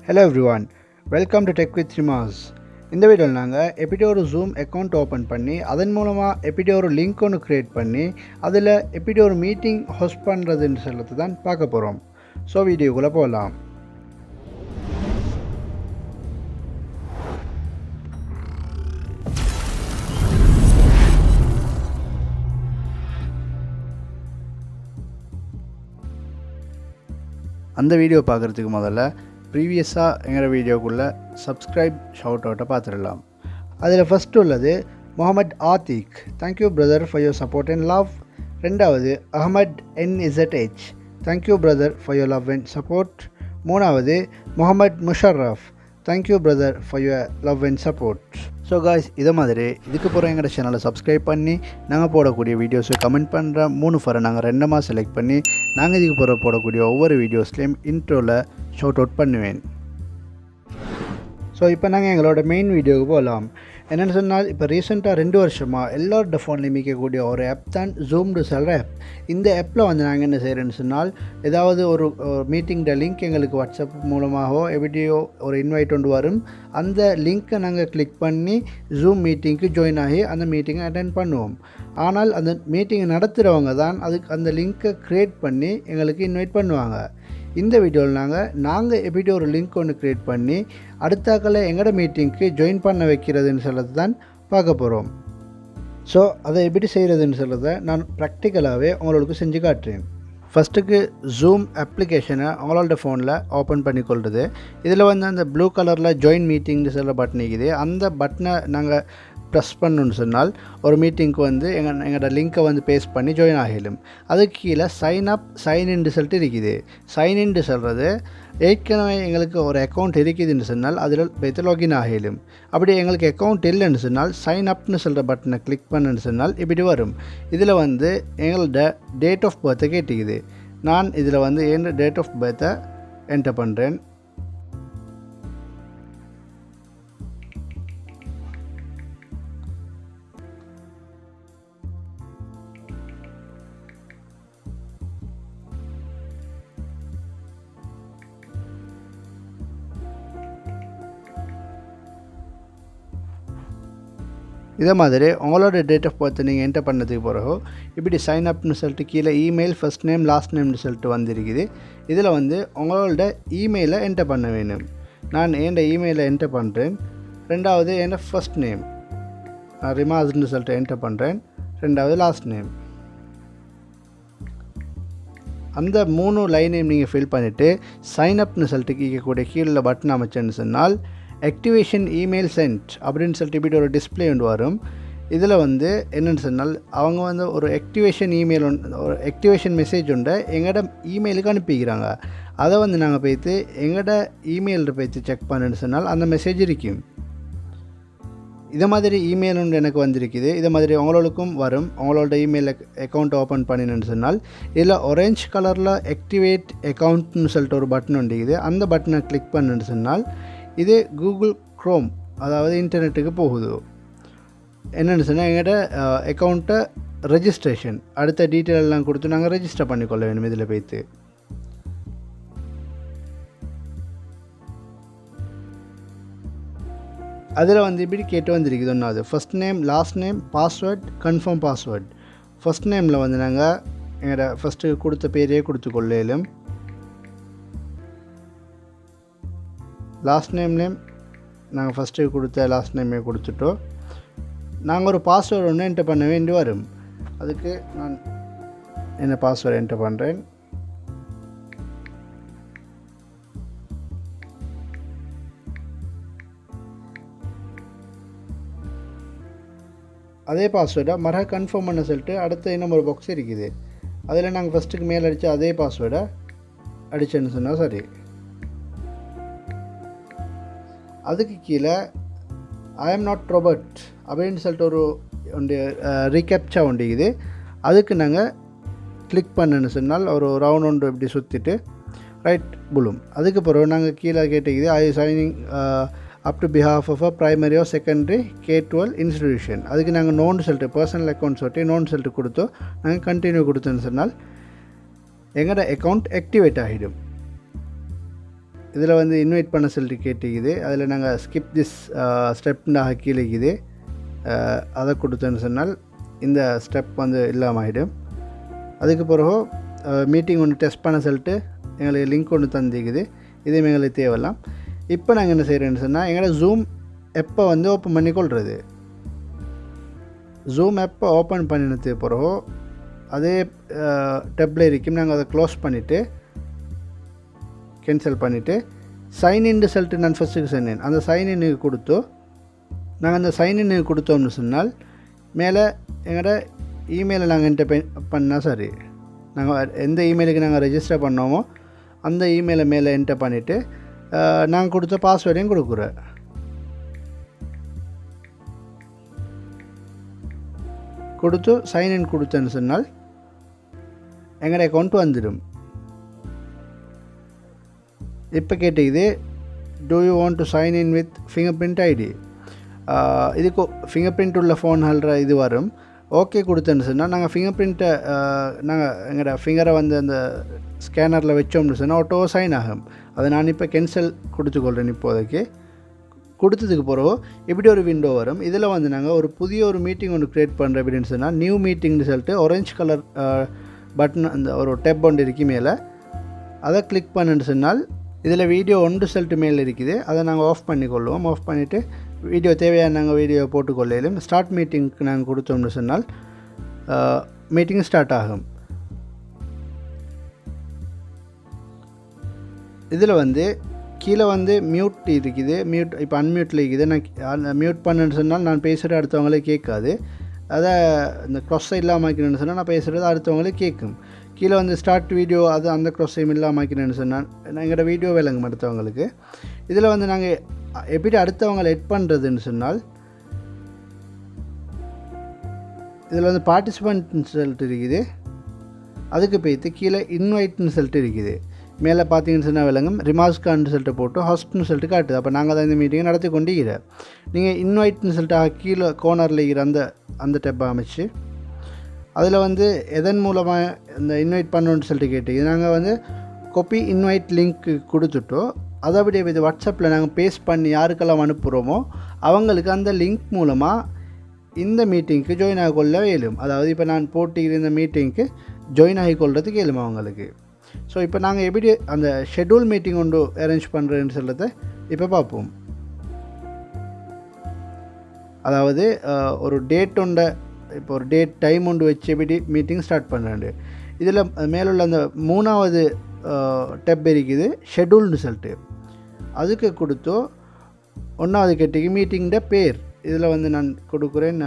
Hello everyone, welcome to Tech with Rimaz. இந்த வீடியோவில் நாங்கள் எப்படி ஒரு ஜூம் அக்கௌண்ட் ஓப்பன் பண்ணி அதன் மூலமாக எப்படி ஒரு லிங்க் ஒன்று க்ரியேட் பண்ணி அதில் எப்படி ஒரு மீட்டிங் ஹோஸ்ட் பண்ணுறதுன்னு சொல்லிட்டு தான் பார்க்க போகிறோம். ஸோ வீடியோக்குள்ளே போகலாம். அந்த வீடியோ பார்க்குறதுக்கு முதல்ல ப்ரீவியஸாக எங்களோட வீடியோக்குள்ளே சப்ஸ்கிரைப் ஷவுட் அவுட்டை பார்த்துடலாம். அதில் ஃபஸ்ட்டு உள்ளது Mohammed Aathik, thank you brother for your support and love. ரெண்டாவது Ahmed NZH, thank you brother for your love and support. மூணாவது Mohammed Musharraf, thank you brother for your love and support. So guys, இதை மாதிரி இதுக்கு போகிற எங்களோட சேனலை சப்ஸ்கிரைப் பண்ணி நாங்கள் போடக்கூடிய வீடியோஸை கமெண்ட் பண்ணுற 3 ஃபரை நாங்கள் ரெண்டமாக செலக்ட் பண்ணி நாங்கள் இதுக்கு போடக்கூடிய ஒவ்வொரு வீடியோஸ்லேயும் இன்ட்ரோவில் ஷவுட் அவுட் பண்ணுவேன். ஸோ இப்போ நாங்கள் எங்களோட மெயின் வீடியோவுக்கு போகலாம். என்னென்னு சொன்னால், இப்போ ரீசெண்டாக 2 வருஷமாக எல்லாரோட ஃபோன்லேயும் மிக்கக்கூடிய ஒரு ஆப் தான் ஜூம்னு சொல்கிற ஆப். இந்த ஆப்பில் வந்து நாங்கள் என்ன செய்கிறேன்னு சொன்னால், ஏதாவது ஒரு மீட்டிங்கிற லிங்க் எங்களுக்கு வாட்ஸ்அப் மூலமாகவோ எப்படியோ ஒரு இன்வைட் கொண்டு வரும். அந்த லிங்க்கை நாங்கள் கிளிக் பண்ணி ஜூம் மீட்டிங்க்கு ஜாயின் ஆகி அந்த மீட்டிங்கை அட்டென்ட் பண்ணுவோம். ஆனால் அந்த மீட்டிங்கை நடத்துகிறவங்க தான் அதுக்கு அந்த லிங்க்கை க்ரியேட் பண்ணி எங்களுக்கு இன்வைட் பண்ணுவாங்க. இந்த வீடியோவில் நாங்கள் எப்படி ஒரு லிங்க் ஒன்று க்ரியேட் பண்ணி அடுத்தாக்களை எங்களோட மீட்டிங்க்கு ஜாயின் பண்ண வைக்கிறதுன்னு சொல்கிறது தான் பார்க்க போகிறோம். ஸோ அதை எப்படி செய்கிறதுன்னு சொல்கிறத நான் ப்ராக்டிக்கலாகவே உங்களுக்கு செஞ்சு காட்டுறேன். ஃபஸ்ட்டுக்கு ஜூம் அப்ளிகேஷனை உங்களோட ஃபோனில் ஓப்பன் பண்ணி கொள்வது. இதில் வந்து அந்த ப்ளூ கலரில் ஜாயின் மீட்டிங்னு சொல்கிற பட்டன் இருக்குது. அந்த பட்டனை நாங்கள் ப்ரெஸ் பண்ணணுன்னு சொன்னால் ஒரு மீட்டிங்க்கு வந்து எங்களோட லிங்க்கை வந்து பேஸ்ட் பண்ணி ஜாயின் ஆகிடும். அதுக்கு கீழே சைன்இன்னு சொல்லிட்டு இருக்குது. சைன்இன்னு சொல்கிறது ஏற்கனவே எங்களுக்கு ஒரு அக்கௌண்ட் இருக்குதுன்னு சொன்னால் அதில் போய்த்து லாகின் ஆகிடும். அப்படி எங்களுக்கு அக்கௌண்ட் இல்லைன்னு சொன்னால் சைன் அப்னு சொல்கிற பட்டனை கிளிக் பண்ணுன்னு சொன்னால் இப்படி வரும். இதில் வந்து எங்களோட டேட் ஆஃப் பர்த்தை கேட்டுக்குது. நான் இதில் வந்து என் டேட் ஆஃப் பர்த்தை என்டர் பண்ணுறேன். இதே மாதிரி உங்களோட டேட் ஆஃப் பர்த் நீங்கள் என்டர் பண்ணதுக்கு பிறகு இப்படி சைன் அப்னு சொல்லிட்டு கீழே இமெயில், ஃபஸ்ட் நேம், லாஸ்ட் நேம்னு சொல்லிட்டு வந்திருக்குது. இதில் வந்து உங்களோட இமெயிலை என்டர் பண்ண வேணும். நான் என் இமெயிலை என்டர் பண்ணுறேன். ரெண்டாவது என் ஃபஸ்ட் நேம் ரிமாஸ்ன்னு சொல்லிட்டு என்டர் பண்ணுறேன். ரெண்டாவது லாஸ்ட் நேம். அந்த 3 லைனையும் நீங்கள் ஃபில் பண்ணிவிட்டு சைன் அப்னு சொல்லிட்டு கேட்கக்கூடிய கீழே பட்டன் அமைச்சேன்னு சொன்னால் ஆக்டிவேஷன் இமெயில் சென்ட் அப்படின்னு சொல்லிட்டு இப்படி ஒரு டிஸ்பிளே ஒன்று வரும். இதில் வந்து என்னென்னு சொன்னால் அவங்க வந்து ஒரு ஆக்டிவேஷன் இமெயில் ஒரு ஆக்டிவேஷன் மெசேஜ் உண்டு எங்களோட இமெயிலுக்கு அனுப்பிக்கிறாங்க. அதை வந்து நாங்கள் போய்த்து எங்களோட இமெயிலில் போய்த்து செக் பண்ணுன்னு சொன்னால் அந்த மெசேஜ் இருக்கும். இதை மாதிரி இமெயில் ஒன்று எனக்கு வந்திருக்குது. இதை மாதிரி உங்களுக்கும் வரும். உங்களோட இமெயில் அக்கௌண்ட் ஓப்பன் பண்ணினு சொன்னால் இதில் ஆரஞ்சு கலரில் ஆக்டிவேட் அக்கௌண்ட்னு சொல்லிட்டு ஒரு பட்டன் வந்துக்குது. அந்த பட்டனை கிளிக் பண்ணுன்னு சொன்னால் இது கூகுள் க்ரோம், அதாவது இன்டர்நெட்டுக்கு போகுது. என்னென்னு சொன்னால் எங்கள்கிட்ட அக்கௌண்ட்டை ரெஜிஸ்ட்ரேஷன் அடுத்த டீட்டெயில் எல்லாம் கொடுத்து நாங்கள் ரெஜிஸ்டர் பண்ணிக்கொள்ள வேணும். இதில் போய்த்து அதில் வந்து இப்படி கேட்டு வந்திருக்குது. ஒன்றாவது first name, last name, password, confirm password. First நேமில் வந்து நாங்கள் எங்களோட ஃபஸ்ட்டு கொடுத்த பேரையே கொடுத்துக்கொள்ளும். லாஸ்ட் நேம் நாங்கள் ஃபஸ்ட்டு கொடுத்த லாஸ்ட் நேமே கொடுத்துட்டோம். நாங்கள் ஒரு பாஸ்வேர்டு ஒன்று என்டர் பண்ண வேண்டி வரும். அதுக்கு நான் என்ன பாஸ்வேர்டு என்டர் பண்ணுறேன். அதே பாஸ்வேர்டை கன்ஃபார்ம் பண்ண சொல்லிட்டு அடுத்த இன்னும் ஒரு பாக்ஸ் இருக்குது. அதில் நாங்கள் ஃபஸ்ட்டுக்கு மேலே அடித்து அதே பாஸ்வேர்டை அடித்தேன்னு சொன்னால் சரி. அதுக்கு கீழே ஐ எம் நாட் ரோபோட் அப்படின்னு சொல்லிட்டு ஒரு ரீகேப்சா ஒண்டிக்குது. அதுக்கு நாங்கள் கிளிக் பண்ணுன்னு சொன்னால் ஒரு ரவுண்ட் ஒன்று இப்படி சுற்றிட்டு ரைட் புலும். அதுக்கு பிறகு நாங்கள் கீழே கேட்டுக்குது I signing up to behalf of a primary or secondary K-12 institution. அதுக்கு நாங்கள் நோன்னு சொல்லிட்டு பர்சனல் அக்கௌண்ட் சொல்லிட்டு நோன்னு சொல்லிட்டு கொடுத்தோம். நாங்கள் கண்டினியூ கொடுத்தோன்னு சொன்னால் எங்களோட அக்கௌண்ட் ஆக்டிவேட் ஆகிடும். இதில் வந்து இன்வைட் பண்ண சொல்லிட்டு கேட்டுக்குது. அதில் நாங்கள் ஸ்கிப் திஸ் ஸ்டெப்னாக கீழேக்குது. அதை கொடுத்தோன்னு சொன்னால் இந்த ஸ்டெப் வந்து இல்லாமல் ஆகிடும். அதுக்கு பிறகு மீட்டிங் ஒன்று டெஸ்ட் பண்ண சொல்லிட்டு எங்களுக்கு லிங்க் ஒன்று தந்திக்குது. இதுவும் எங்களுக்கு தேவையில்லாம். இப்போ நாங்கள் என்ன செய்கிறேன்னு சொன்னால் எங்களோட ஜூம் எப்போ வந்து ஓப்பன் பண்ணி கொள்வது. ஜூம் எப்போ ஓப்பன் பண்ணினது பிறகு அதே டெப்பில் இருக்கும். நாங்கள் அதை க்ளோஸ் பண்ணிவிட்டு கேன்சல் பண்ணிவிட்டு சைன்இன் சொல்லிட்டு நான் ஃபஸ்ட்டுக்கு சொன்னேன். அந்த சைன்இன்னுக்கு கொடுத்து நாங்கள் அந்த சைன்இன்னுக்கு கொடுத்தோம்னு சொன்னால் மேலே எங்களோட இமெயிலை நாங்கள் என்டர் பண்ணால் சரி, நாங்கள் எந்த இமெயிலுக்கு நாங்கள் ரெஜிஸ்டர் பண்ணோமோ அந்த இமெயிலை மேலே என்டர் பண்ணிவிட்டு நாங்கள் கொடுத்த பாஸ்வேர்டையும் கொடுக்குறேன். கொடுத்து சைன்இன் கொடுத்தேன்னு சொன்னால் எங்களோட அக்கௌண்ட் வந்துடும். இப்போ கேட்டுக்குது, do you want to sign in with fingerprint ID. இதுக்கு ஃபிங்கர் பிரிண்ட் உள்ள ஃபோன் ஹல்ற இது வரும். ஓகே கொடுத்தேன்னு சொன்னால் நாங்கள் ஃபிங்கர் பிரிண்ட்டை நாங்கள் எங்களோட ஃபிங்கரை வந்து அந்த ஸ்கேனரில் வச்சோம்னு சொன்னால் ஆட்டோ சைன் ஆகும். அதை நான் இப்போ கேன்சல் கொடுத்துக்கொள்கிறேன். இப்போதைக்கு கொடுத்ததுக்கு பிறகு இப்படி ஒரு விண்டோ வரும். இதில் வந்து நாங்கள் ஒரு புதிய ஒரு மீட்டிங் ஒன்று க்ரியேட் பண்ணுற அப்படின்னு சொன்னால் நியூ மீட்டிங்னு சொல்லிட்டு ஆரஞ்சு கலர் பட்டன் அந்த ஒரு டெப் ஒன்று இருக்கு மேலே, அதை கிளிக் பண்ணுன்னு சொன்னால் இதில் வீடியோ ஒன்று சொல்லிட்டு மேலே இருக்குது. அதை நாங்கள் ஆஃப் பண்ணிக்கொள்வோம். ஆஃப் பண்ணிவிட்டு வீடியோ தேவையான நாங்கள் வீடியோ போட்டுக்கொள்ளையிலும் ஸ்டார்ட் மீட்டிங்க்கு நாங்கள் கொடுத்தோம்னு சொன்னால் மீட்டிங் ஸ்டார்ட் ஆகும். இதில் வந்து கீழே வந்து மியூட் இருக்குது. மியூட் இப்போ அன்மியூட்டில் இருக்குது. நான் மியூட் பண்ணுன்னு சொன்னால் நான் பேசுகிற அடுத்தவங்களே கேட்காது. அதை இந்த க்ராஸ் இல்லாமல் ஆக்கணுன்னு சொன்னால் நான் பேசுகிறது அடுத்தவங்களே கேட்கும். கீழே வந்து ஸ்டார்ட் வீடியோ அது அந்த க்ராஸ் இல்லாமல் ஆக்கணுன்னு சொன்னால் எங்களோட வீடியோ விளங்கும் அடுத்தவங்களுக்கு. இதில் வந்து நாங்கள் எப்படி அடுத்தவங்களை எட் பண்ணுறதுன்னு சொன்னால் இதில் வந்து பார்ட்டிசிபெண்ட்னு சொல்லிட்டு இருக்குது. அதுக்கு போய்த்து கீழே இன்வைட்னு சொல்லிட்டு இருக்குது. மேலே பார்த்தீங்கன்னு சொன்னால் விளங்கும் ரிமாஸ்கான்னு சொல்லிட்டு போட்டு ஹாஸ்ட்னு சொல்லிட்டு காட்டுது. அப்போ நாங்கள் தான் இந்த மீட்டிங்கை நடத்தி கொண்டு இருக்கிறோம். நீங்கள் இன்வைட்னு சொல்லிட்டு கீழே கோனரில் இருக்கிற அந்த டெப்பை அமைச்சு அதில் வந்து எதன் மூலமாக இந்த இன்வைட் பண்ணணுன்னு சொல்லிட்டு கேட்டு நாங்கள் வந்து காப்பி இன்வைட் லிங்க்கு கொடுத்துட்டோம். அதை அப்படியே இது வாட்ஸ்அப்பில் நாங்கள் பேஸ்ட் பண்ணி யாருக்கெல்லாம் அனுப்புகிறோமோ அவங்களுக்கு அந்த லிங்க் மூலமாக இந்த மீட்டிங்க்கு ஜாயின் ஆகிக்கொள்ள இயலும். அதாவது இப்போ நான் போட்டிக்கிற இந்த மீட்டிங்க்கு ஜாயின் ஆகிக்கொள்கிறதுக்கு இயலும் அவங்களுக்கு. ஸோ இப்போ நாங்கள் எப்படி அந்த ஷெட்யூல் மீட்டிங் ஒன்று அரேஞ்ச் பண்ணுறேன்னு சொல்கிறத இப்போ பார்ப்போம். அதாவது ஒரு டேட் ஒன்றை இப்போ ஒரு டேட் டைம் ஒன்று வச்சு எப்படி மீட்டிங் ஸ்டார்ட் பண்ணுறேன். இதில் மேலுள்ள அந்த 3வது டெப் இருக்குது ஷெட்யூல்னு சொல்லிட்டு. அதுக்கு கொடுத்தோ 1வது கேட்டிக்கு மீட்டிங்கிற பேர் இதில் வந்து நான் கொடுக்குறேன்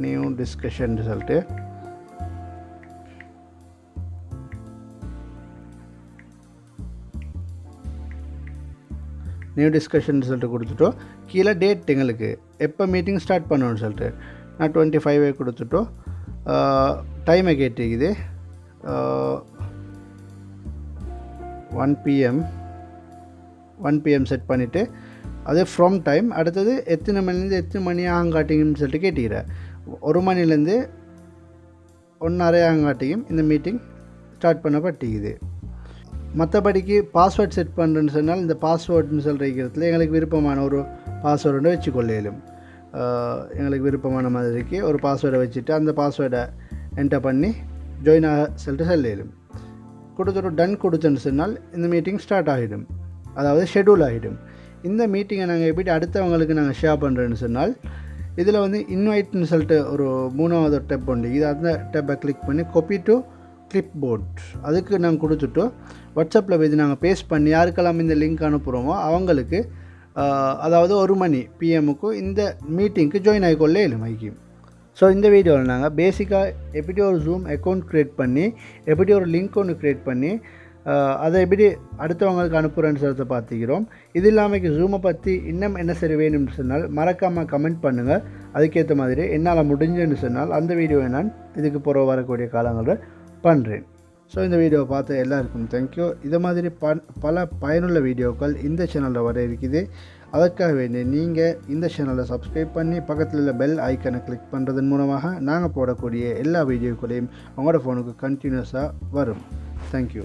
நியூ டிஸ்கஷன் சொல்லிட்டு. நியூ டிஸ்கஷன் சொல்லிட்டு கொடுத்துட்டோம். கீழே டேட் எங்களுக்கு எப்போ மீட்டிங் ஸ்டார்ட் பண்ணணும்னு சொல்லிட்டு நான் 25 கொடுத்துட்டோம். டைமை கேட்டிருக்குது 1 PM செட் பண்ணிவிட்டு அது ஃப்ரம் டைம் அடுத்தது எத்தனை மணிலேருந்து எத்தனை மணி ஆங்காட்டிங்கன்னு சொல்லிட்டு கேட்டுக்கிறேன். 1 மணிலேருந்து 1:30 ஆங்காட்டியும் இந்த மீட்டிங் ஸ்டார்ட் பண்ணப்பட்டிக்குது. மற்றபடிக்கு பாஸ்வேர்ட் செட் பண்ணுறேன்னு சொன்னால் இந்த பாஸ்வேர்டுன்னு சொல்கிறதுல எங்களுக்கு விருப்பமான ஒரு பாஸ்வேர்டை வச்சுக்கொள்ளையிலும். எங்களுக்கு விருப்பமான மாதிரிக்கு ஒரு பாஸ்வேர்டை வச்சுட்டு அந்த பாஸ்வேர்டை என்டர் பண்ணி ஜாயின் ஆக சொல்லிட்டு செல்லும். கொடுத்துட்டு டன் கொடுத்துன்னு சொன்னால் இந்த மீட்டிங் ஸ்டார்ட் ஆகிடும். அதாவது ஷெட்யூல் ஆகிடும். இந்த மீட்டிங்கை நாங்கள் எப்படி அடுத்தவங்களுக்கு நாங்கள் ஷேர் பண்ணுறேன்னு சொன்னால் இதில் வந்து இன்வைட்னு சொல்லிட்டு ஒரு 3வது டெப் உண்டு. இது அந்த டெப்பை கிளிக் பண்ணி காப்பி டு கிளிப் போர்ட் அதுக்கு நாங்கள் கொடுத்துட்டோம். வாட்ஸ்அப்பில் போய் நாங்கள் பேஸ்ட் பண்ணி யாருக்கெல்லாம் இந்த லிங்க் அனுப்புகிறோமோ அவங்களுக்கு அதாவது 1 மணி PMக்கு இந்த மீட்டிங்க்கு ஜாயின் ஆகிக்கொள்ள இயலுமைக்கு. ஸோ இந்த வீடியோவில் நாங்கள் பேசிக்காக எப்படி ஒரு ஜூம் அக்கௌண்ட் க்ரியேட் பண்ணி எப்படி ஒரு லிங்க் ஒன்று க்ரியேட் பண்ணி அதை எப்படி அடுத்தவங்களுக்கு அனுப்புகிறேன்னு சொல்லிட்டு பார்த்துக்கிறோம். இது இல்லாமல் ஜூமை பற்றி இன்னும் என்ன சரி வேணும்னு சொன்னால் மறக்காமல் கமெண்ட் பண்ணுங்கள். அதுக்கேற்ற மாதிரி என்னால் முடிஞ்சுன்னு சொன்னால் அந்த வீடியோவை நான் இதுக்கு பிறகு வரக்கூடிய காலங்களில் பண்ணுறேன். ஸோ இந்த வீடியோவை பார்த்த எல்லாருக்கும் தேங்க்யூ. இது மாதிரி பல பயனுள்ள வீடியோக்கள் இந்த சேனலில் வர இருக்குது. அதற்காக வேண்டி நீங்கள் இந்த சேனலை சப்ஸ்கிரைப் பண்ணி பக்கத்தில் உள்ள பெல் ஐக்கனை கிளிக் பண்ணுறதன் மூலமாக நாங்கள் போடக்கூடிய எல்லா வீடியோக்களையும் உங்களோட ஃபோனுக்கு கண்டினியூஸாக வரும். தேங்க்யூ.